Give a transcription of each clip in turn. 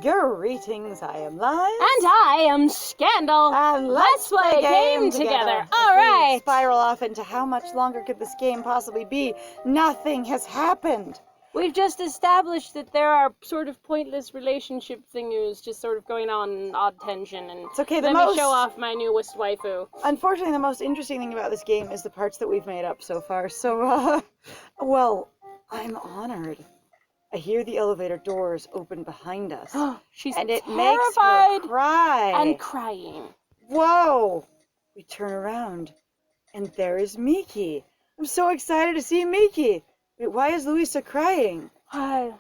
Greetings, I am Lies. And I am Scandal. And let's play a game together. All right. Spiral off into how much longer could this game possibly be? Nothing has happened. We've just established that there are sort of pointless relationship thingies just sort of going on in odd tension. And It's okay, let me show off my newest waifu. Unfortunately, the most interesting thing about this game is the parts that we've made up so far. So, well, I'm honored. I hear the elevator doors open behind us. She's and it terrified makes her cry. and crying. Whoa! We turn around, and there is Miki. I'm so excited to see Miki. Wait, why is Louisa crying? I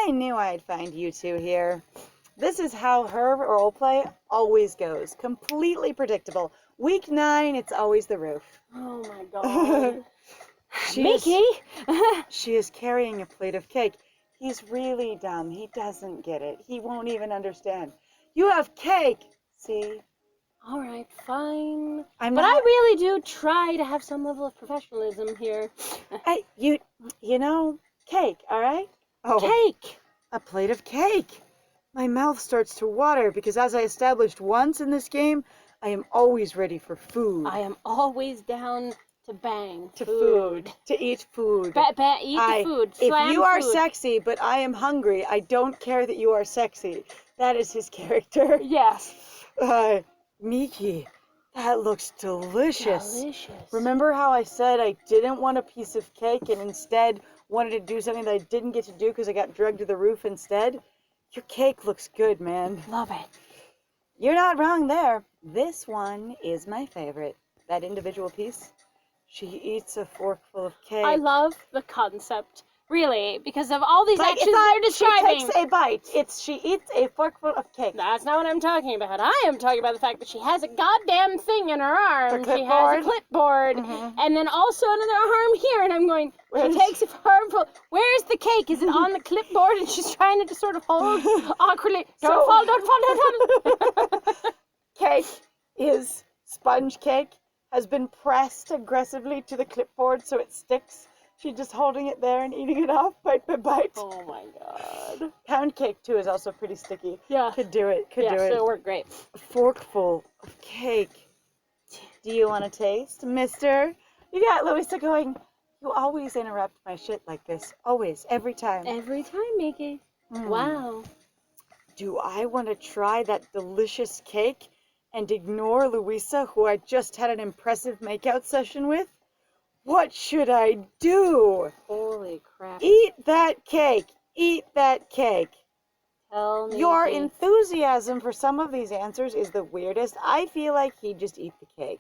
knew I'd find you two here. This is how her roleplay always goes. Completely predictable. Week 9, it's always the roof. Oh my god. Miki! She is carrying a plate of cake. He's really dumb. He doesn't get it. He won't even understand. You have cake! See? All right, fine. I really do try to have some level of professionalism here. Hey, you know, cake, all right? Oh. Cake! A plate of cake. My mouth starts to water because, as I established once in this game, I am always ready for food. I am always down to bang. To food. To eat food. Eat the food. Slam if you are food. sexy, but I am hungry, I don't care that you are sexy. That is his character. Yes. Miki, that looks delicious. Delicious. Remember how I said I didn't want a piece of cake and instead wanted to do something that I didn't get to do because I got drugged to the roof instead? Your cake looks good, man. Love it. You're not wrong there. This one is my favorite. That individual piece. She eats a forkful of cake. I love the concept. Really, because of all these actions they're describing. She takes a bite. She eats a forkful of cake. That's not what I'm talking about. I am talking about the fact that she has a goddamn thing in her arm. She has a clipboard. And then also another arm here. And I'm going, she takes a forkful. Where's the cake? Is it on the clipboard? And she's trying to sort of hold awkwardly. Don't fall, don't fall. Cake is sponge cake. Has been pressed aggressively to the clipboard so it sticks. She's just holding it there and eating it off bite by bite. Oh my god. Pound cake, too, is also pretty sticky. Yeah. Could do it. So it worked great. A forkful of cake. Do you want to taste, mister? You got Louisa going, you always interrupt my shit like this. Always. Every time. Every time, Miki. Wow. Do I want to try that delicious cake and ignore Louisa, who I just had an impressive makeout session with? What should I do? Holy crap. Eat that cake. Eat that cake. Tell me. Your enthusiasm for some of these answers is the weirdest. I feel like he'd just eat the cake.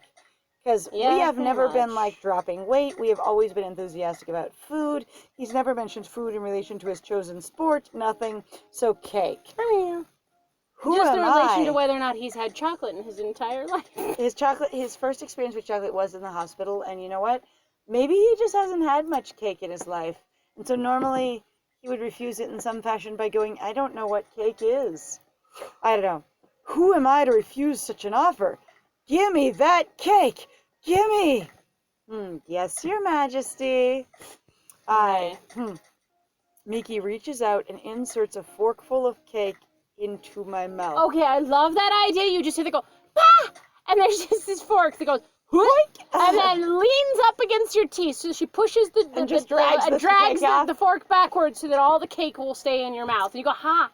Because we have never been like dropping weight. We have always been enthusiastic about food. He's never mentioned food in relation to his chosen sport. Nothing. So cake. Who just am in relation I? to whether or not he's had chocolate in his entire life. His first experience with chocolate was in the hospital. And you know what? Maybe he just hasn't had much cake in his life. And so normally he would refuse it in some fashion by going, I don't know what cake is. I don't know. Who am I to refuse such an offer? Give me that cake! Give me! Yes, Your Majesty. Miki reaches out and inserts a forkful of cake into my mouth. Okay, I love that idea. You just hear the go, ah! And there's just this fork that goes, and then leans up against your teeth. So she pushes drags the fork backwards so that all the cake will stay in your mouth. And you go, ha!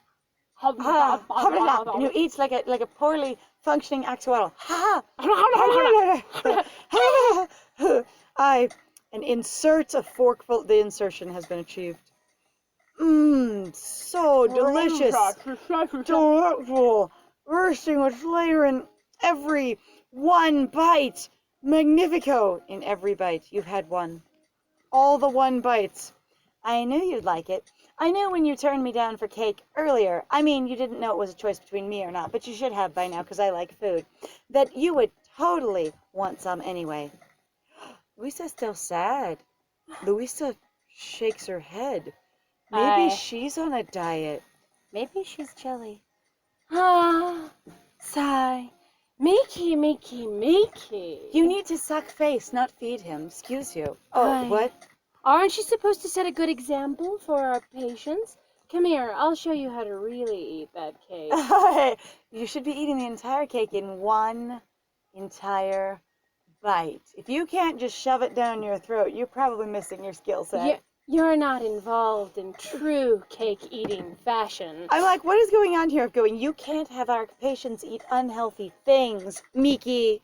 And you eat like a poorly functioning axolotl. Ha! And inserts a forkful. The insertion has been achieved. So delicious. Delightful. Bursting with flavor in every one bite. Magnifico in every bite. You've had one. All the one bites. I knew you'd like it. I knew when you turned me down for cake earlier. I mean, you didn't know it was a choice between me or not, but you should have by now because I like food. That you would totally want some anyway. Louisa's still sad. Louisa shakes her head. Maybe she's on a diet. Maybe she's jelly. Ah, sigh. Miki, Miki, Miki. You need to suck face, not feed him. Excuse you. Oh, what? Aren't you supposed to set a good example for our patients? Come here, I'll show you how to really eat that cake. You should be eating the entire cake in one entire bite. If you can't just shove it down your throat, you're probably missing your skill set. You're not involved in true cake-eating fashion. I'm like, what is going on here? You can't have our patients eat unhealthy things, Miki.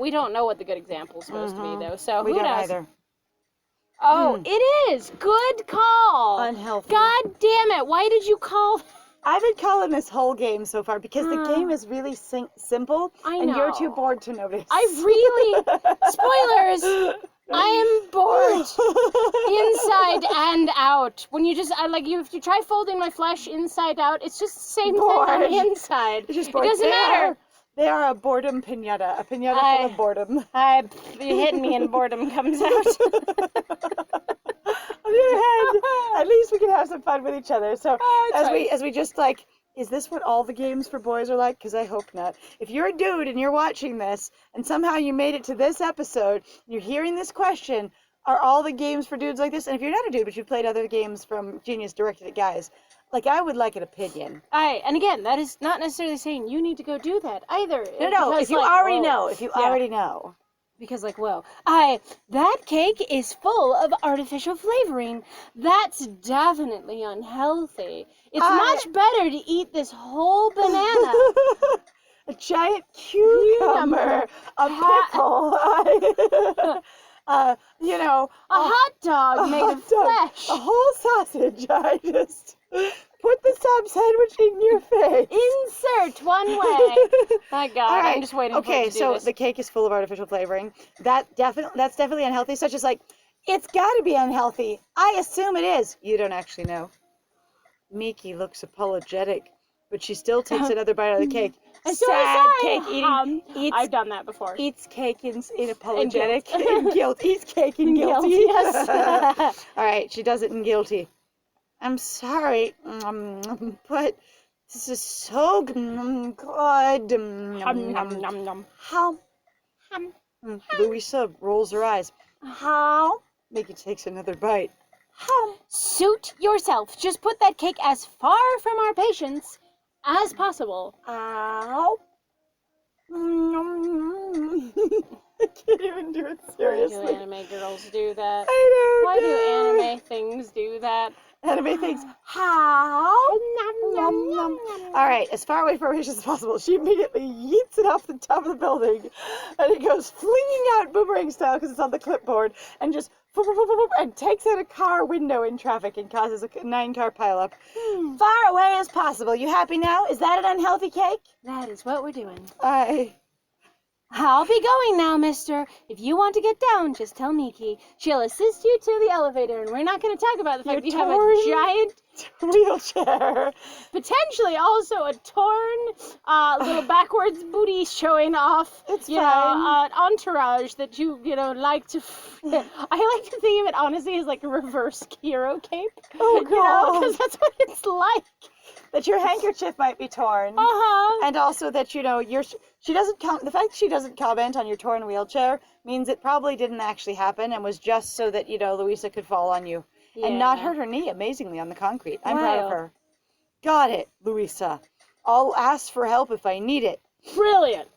We don't know what the good example's supposed to be, though, so we who don't knows? either. Oh, it is! Good call! Unhealthy. God damn it, why did you call... I've been calling this whole game so far because the game is really simple, and you're too bored to notice. Spoilers! I am bored inside and out. When you if you try folding my flesh inside out, it's just the same thing on the inside. It's just it bored. doesn't matter. They are a boredom pinata. A pinata full of boredom. You hit me and boredom comes out. On the other hand, at least we can have some fun with each other. So as we just like, is this what all the games for boys are like? Because I hope not. If you're a dude and you're watching this, and somehow you made it to this episode, you're hearing this question, are all the games for dudes like this? And if you're not a dude, but you've played other games from Genius directed at guys, like, I would like an opinion. And again, that is not necessarily saying you need to go do that either. No, if you already know. If you already know. Because, that cake is full of artificial flavoring. That's definitely unhealthy. It's much better to eat this whole banana. A giant cucumber. A pickle. A hot dog made of flesh. A whole sausage. I just put the sub sandwich in your face. Insert one way. My God, right. I'm just waiting for it to do so this. the cake is full of artificial flavoring. That's definitely unhealthy. Such as it's got to be unhealthy. I assume it is. You don't actually know. Miki looks apologetic, but she still takes another bite out of the cake. I'm so Sad sorry. cake eating. I've done that before. Eats cake in apologetic. In guilt. Eats cake in guilty. Yes. All right, she does it in guilty. I'm sorry, but this is so good. How? Louisa rolls her eyes. How? Miki takes another bite. How? Suit yourself. Just put that cake as far from our patients as possible. Ow. I can't even do it seriously. Why do anime girls do that? I don't Why know. do anime things do that? Anime things. How? All right, as far away from her as possible. She immediately yeets it off the top of the building, and it goes flinging out boomerang style because it's on the clipboard, and just and takes out a car window in traffic and causes a 9-car pileup. Far away as possible. You happy now? Is that an unhealthy cake? That is what we're doing. I'll be going now, mister. If you want to get down, just tell Miki. She'll assist you to the elevator, and we're not going to talk about the fact that you have a giant wheelchair. Potentially also a torn little backwards booty showing off. It's fine. Entourage that you like to... I like to think of it, honestly, as like a reverse hero cape. Oh, God. Because that's what it's like. That your handkerchief might be torn. And also that, she doesn't the fact that she doesn't comment on your torn wheelchair means it probably didn't actually happen and was just so that, Louisa could fall on you and not hurt her knee amazingly on the concrete. I'm proud of her. Got it, Louisa. I'll ask for help if I need it. Brilliant.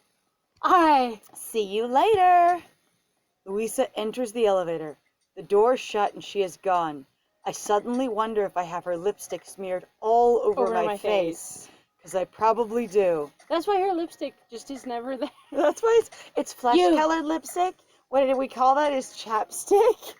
See you later. Louisa enters the elevator. The door's shut and she is gone. I suddenly wonder if I have her lipstick smeared all over my face. Because I probably do. That's why her lipstick just is never there. That's why it's flesh-colored lipstick. What did we call that? Is chapstick?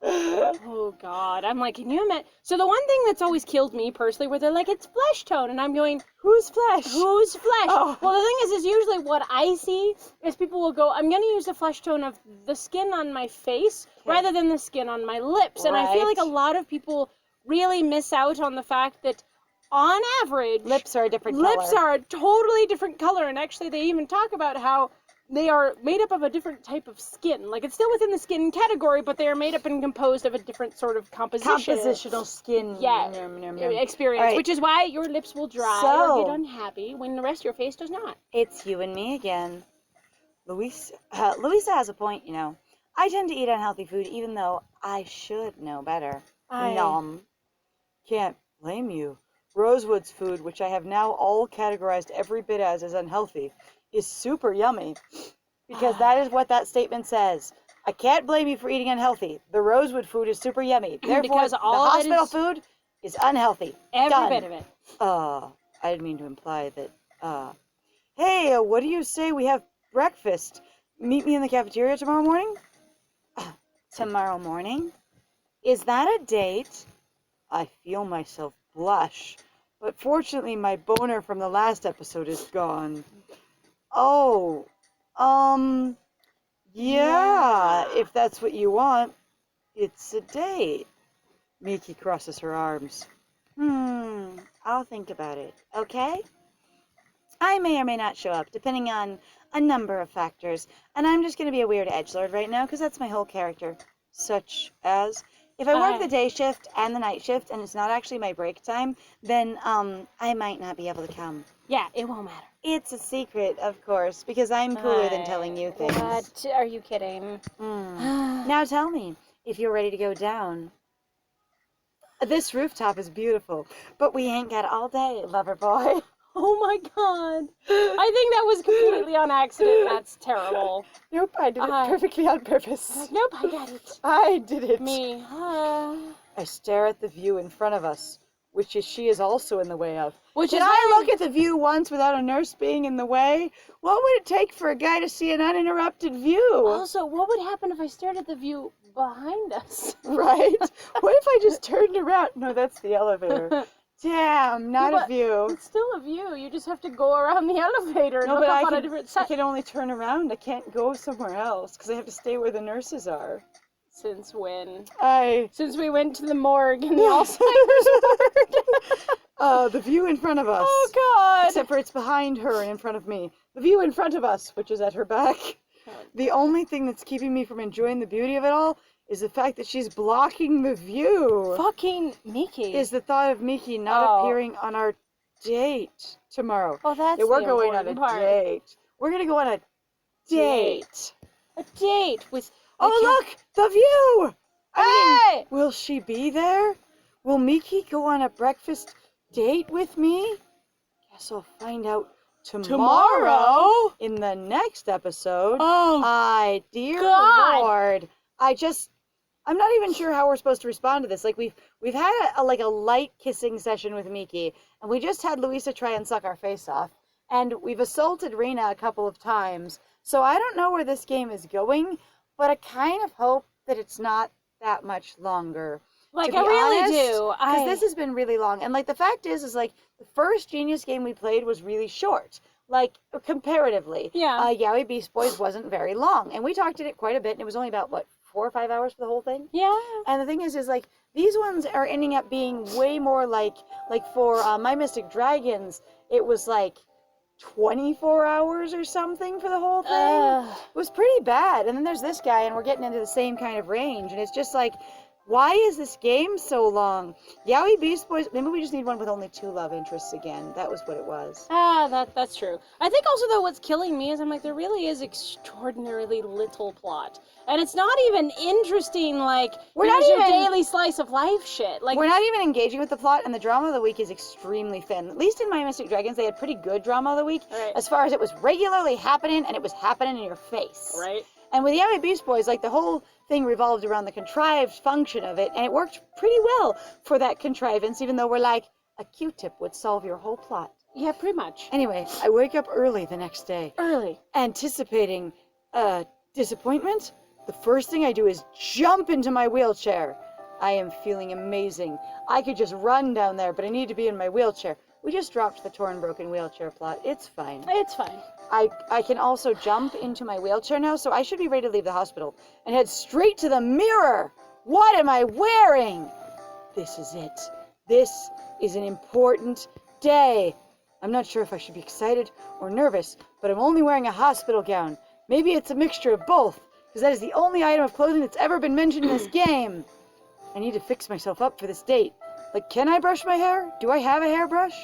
Oh, God. I'm like, can you imagine? So the one thing that's always killed me personally, where they're like, it's flesh tone, and I'm going, whose flesh? Whose flesh? Oh. Well, the thing is usually what I see is people will go, I'm going to use the flesh tone of the skin on my face rather than the skin on my lips. And I feel like a lot of people really miss out on the fact that on average, lips are a different color. Lips are a totally different color, and actually they even talk about how they are made up of a different type of skin. Like, it's still within the skin category, but they are made up and composed of a different sort of composition. Compositional skin. Experience, right. Which is why your lips will dry or get unhappy when the rest of your face does not. It's you and me again. Louisa has a point, I tend to eat unhealthy food even though I should know better. Nom. Can't blame you. Rosewood's food, which I have now all categorized every bit as unhealthy, is super yummy. Because that is what that statement says. I can't blame you for eating unhealthy. The Rosewood food is super yummy. Therefore, Because the all of it hospital is- food is unhealthy. Every Done. bit of it. I didn't mean to imply that, hey, what do you say we have breakfast? Meet me in the cafeteria tomorrow morning? Tomorrow morning? Is that a date? I feel myself blush, but fortunately my boner from the last episode is gone. Oh, yeah, if that's what you want. It's a date. Miki crosses her arms. I'll think about it, okay? I may or may not show up, depending on a number of factors, and I'm just going to be a weird edgelord right now, because that's my whole character. Such as, if I work the day shift and the night shift, and it's not actually my break time, then, I might not be able to come. Yeah, it won't matter. It's a secret, of course, because I'm cooler than telling you things. What? Are you kidding? Now tell me, if you're ready to go down. This rooftop is beautiful, but we ain't got all day, lover boy. Oh my god. I think that was completely on accident. That's terrible. Nope, I did it perfectly on purpose. Nope, I got it. I did it. Me. I stare at the view in front of us, which she is also in the way of. Did I look at the view once without a nurse being in the way? What would it take for a guy to see an uninterrupted view? Also, what would happen if I stared at the view behind us? Right? What if I just turned around? No, that's the elevator. Damn, not a view. It's still a view. You just have to go around the elevator and look up on a different side. I can only turn around. I can't go somewhere else because I have to stay where the nurses are. Since when? Since we went to the morgue and the Alzheimer's ward. The view in front of us. Oh, God. Except for it's behind her and in front of me. The view in front of us, which is at her back. The only thing that's keeping me from enjoying the beauty of it all is the fact that she's blocking the view. Fucking Miki. Is the thought of Miki not appearing on our date tomorrow. Oh, that's we're going on a date. We're going to go on a date. A date with... look! The view! Hey! Will she be there? Will Miki go on a breakfast date with me? Guess I'll find out tomorrow in the next episode. Oh, dear God. Lord. I'm not even sure how we're supposed to respond to this. Like, we've had a light kissing session with Miki, and we just had Louisa try and suck our face off, and we've assaulted Rena a couple of times. So I don't know where this game is going, but I kind of hope that it's not that much longer. Like, I really do. Because this has been really long. And, like, the fact is, the first Genius game we played was really short. Like, comparatively. Yeah. Yowie Beast Boys wasn't very long. And we talked in it quite a bit, and it was only about, 4 or 5 hours for the whole thing? Yeah. And the thing is these ones are ending up being way more like for My Mystic Dragons, it was 24 hours or something for the whole thing. It was pretty bad. And then there's this guy, and we're getting into the same kind of range. And it's just why is this game so long? Yowie Beast Boys, maybe we just need one with only 2 love interests again. That was what it was. That's true. I think also, though, what's killing me is there really is extraordinarily little plot. And it's not even interesting, we're not even daily slice of life shit. We're not even engaging with the plot, and the drama of the week is extremely thin. At least in My Mystic Dragons, they had pretty good drama of the week, as far as it was regularly happening, and it was happening in your face. Right. And with Yowie Beast Boys, the whole thing revolved around the contrived function of it, and it worked pretty well for that contrivance, even though we're a Q-tip would solve your whole plot. Yeah, pretty much. Anyway, I wake up early the next day. Early. Anticipating, disappointment. The first thing I do is jump into my wheelchair. I am feeling amazing. I could just run down there, but I need to be in my wheelchair. We just dropped the torn, broken wheelchair plot. It's fine. It's fine. I can also jump into my wheelchair now, so I should be ready to leave the hospital and head straight to the mirror. What am I wearing? This is it. This is an important day. I'm not sure if I should be excited or nervous, but I'm only wearing a hospital gown. Maybe it's a mixture of both, because that is the only item of clothing that's ever been mentioned in this game. I need to fix myself up for this date. Can I brush my hair? Do I have a hairbrush?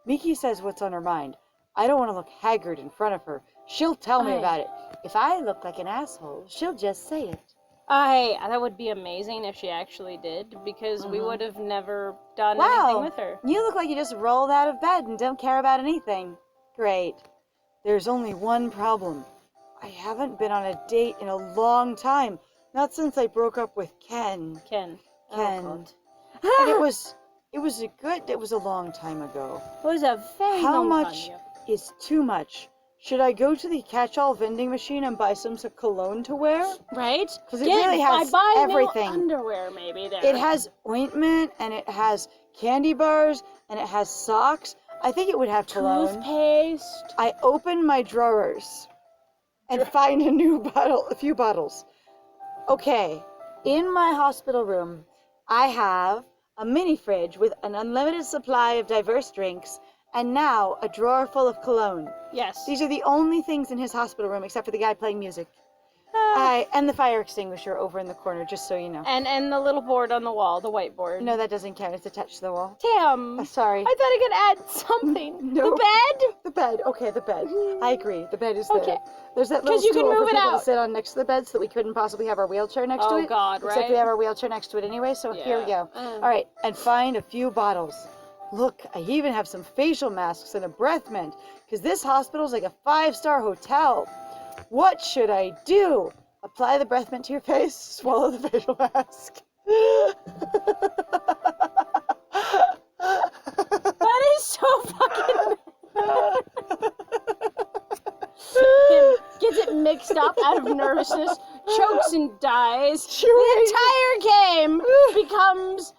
Miki says what's on her mind. I don't want to look haggard in front of her. She'll tell me about it. If I look like an asshole, she'll just say it. That would be amazing if she actually did, because we would have never done anything with her. You look like you just rolled out of bed and don't care about anything. Great. There's only one problem. I haven't been on a date in a long time. Not since I broke up with Ken. Ken. And it was a long time ago. It was a very How long much time ago. is too much? Should I go to the catch-all vending machine and buy some cologne to wear? Right? Because it really has buy everything. No underwear, maybe, there. It has ointment, and it has candy bars, and it has socks. I think it would have cologne. Toothpaste. I open my drawers and find a few bottles. Okay, in my hospital room, I have a mini fridge with an unlimited supply of diverse drinks, and now a drawer full of cologne. Yes. These are the only things in his hospital room except for the guy playing music. And the fire extinguisher over in the corner, just so you know. And the little board on the wall, the whiteboard. No, that doesn't count. It's attached to the wall. Damn. Sorry. I thought I could add something. No. The bed? The bed. Okay, the bed. I agree. The bed is there. Okay. There's that little you can stool move for it people out. to sit on next to the bed so that we couldn't possibly have our wheelchair next to it. Oh, God, right? Except we have our wheelchair next to it anyway, so here we go. All right, and find a few bottles. Look, I even have some facial masks and a breath mint, because this hospital's like a 5-star hotel. What should I do? Apply the breath mint to your face, swallow the facial mask. That is so fucking... Him gets it mixed up out of nervousness, chokes and dies. The entire game becomes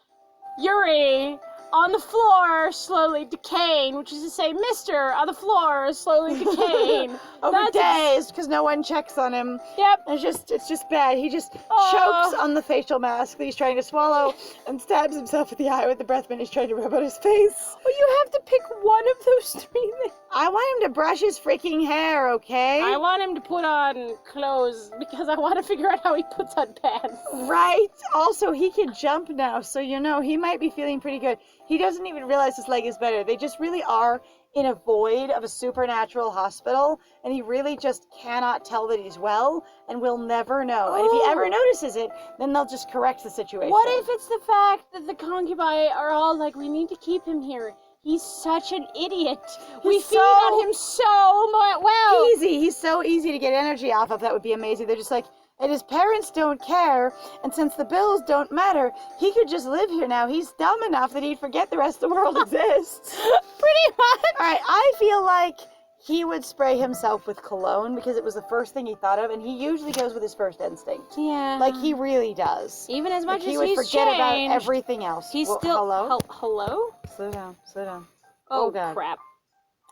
Yuri on the floor, slowly decaying, which is to say, Mister on the floor, slowly decaying. Over days, because no one checks on him. Yep. It's just bad. He just chokes on the facial mask that he's trying to swallow and stabs himself in the eye with the breath mint he's trying to rub on his face. Well, you have to pick one of those 3 things. I want him to brush his freaking hair, okay? I want him to put on clothes because I want to figure out how he puts on pants. Right. Also, he can jump now, so you know, he might be feeling pretty good. He doesn't even realize his leg is better. They just really are in a void of a supernatural hospital, and he really just cannot tell that he's well, and we'll never know. And if he ever notices it, then they'll just correct the situation. What if it's the fact that the concubine are all like, we need to keep him here? He's such an idiot. We feed on him so well. Easy. He's so easy to get energy off of. That would be amazing. They're just like, and his parents don't care, and since the bills don't matter, he could just live here now. He's dumb enough that he'd forget the rest of the world exists. Pretty much. All right, I feel like he would spray himself with cologne because it was the first thing he thought of, and he usually goes with his first instinct. Yeah. Like, he really does. Even as much as he would forget changed, about everything else. He's Well, still... hello? Hello? Slow down, slow down. Oh, God. crap.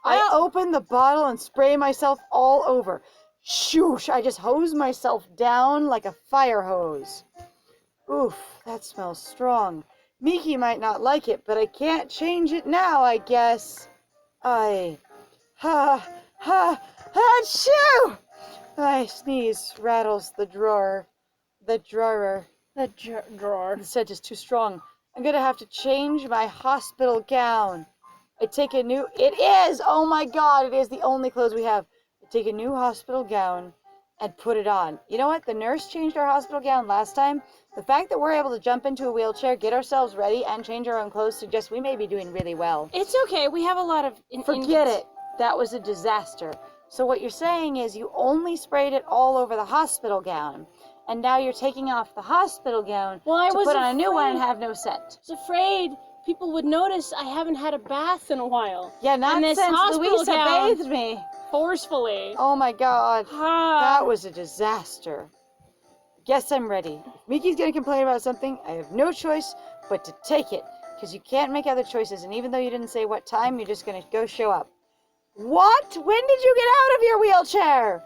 I open the bottle and spray myself all over. Shoosh! I just hose myself down like a fire hose. Oof, that smells strong. Miki might not like it, but I can't change it now, I guess. Achoo! I sneeze, rattles the drawer. The drawer. Drawer. The scent is too strong. I'm gonna have to change my hospital gown. I take a new... It is! Oh my God, it is the only clothes we have. I take a new hospital gown and put it on. You know what? The nurse changed our hospital gown last time. The fact that we're able to jump into a wheelchair, get ourselves ready, and change our own clothes suggests we may be doing really well. It's okay. We have a lot of... Forget it. That was a disaster. So what you're saying is you only sprayed it all over the hospital gown, and now you're taking off the hospital gown to put on a new one and have no scent. I was afraid people would notice I haven't had a bath in a while. Yeah, not this since Louisa gown bathed me. Forcefully. Oh my God. That was a disaster. Guess I'm ready. If Miki's gonna complain about something, I have no choice but to take it, because you can't make other choices, and even though you didn't say what time, you're just gonna go show up. What? When did you get out of your wheelchair?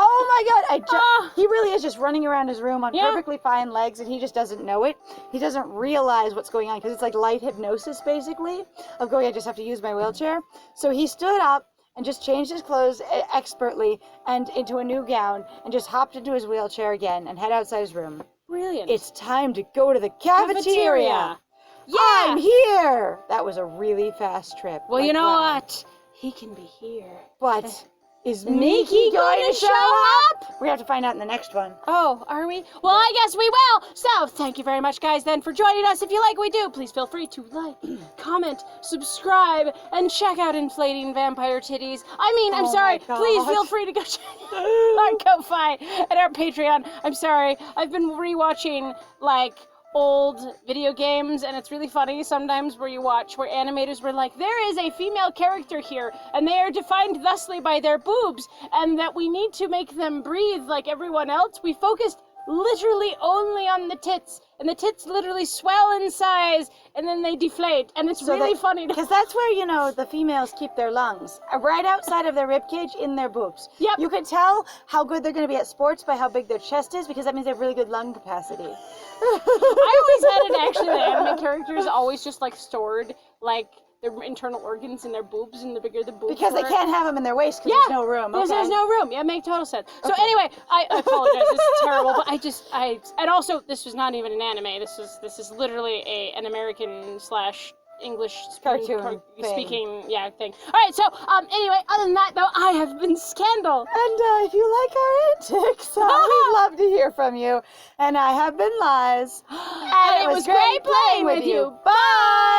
Oh my God! He really is just running around his room on perfectly fine legs, and he just doesn't know it. He doesn't realize what's going on, because it's like light hypnosis, basically, of going, I just have to use my wheelchair. So he stood up and just changed his clothes expertly and into a new gown, and just hopped into his wheelchair again and head outside his room. Brilliant. It's time to go to the cafeteria. Yeah. I'm here. That was a really fast trip. Well, you know what? He can be here. But Is Miki going to show up? We have to find out in the next one. Oh, are we? Well, I guess we will. So, thank you very much, guys, then, for joining us. If you like what we do, please feel free to like, comment, subscribe, and check out Inflating Vampire Titties. I'm sorry. Please feel free to go check our Ko-Fi and our Patreon. I'm sorry. I've been rewatching, old video games, and it's really funny sometimes where animators were like, there is a female character here, and they are defined thusly by their boobs, and that we need to make them breathe like everyone else. We focused literally only on the tits, and the tits literally swell in size, and then they deflate, and it's really funny. Because that's where, the females keep their lungs. Right outside of their ribcage, in their boobs. Yep. You could tell how good they're going to be at sports by how big their chest is, because that means they have really good lung capacity. I always had it, actually, the anime characters always just, stored, their internal organs in their boobs, and the bigger the boobs Because were. they can't have them in their waist because there's no room. Because there's no room. Yeah, make total sense. So anyway, I apologize. This is terrible, but and also this was not even an anime. This is literally an American / English cartoon speaking thing. All right. So anyway, other than that though, I have been Scandal. And if you like our antics, we'd love to hear from you. And I have been Liz. And it was great playing with you. Bye.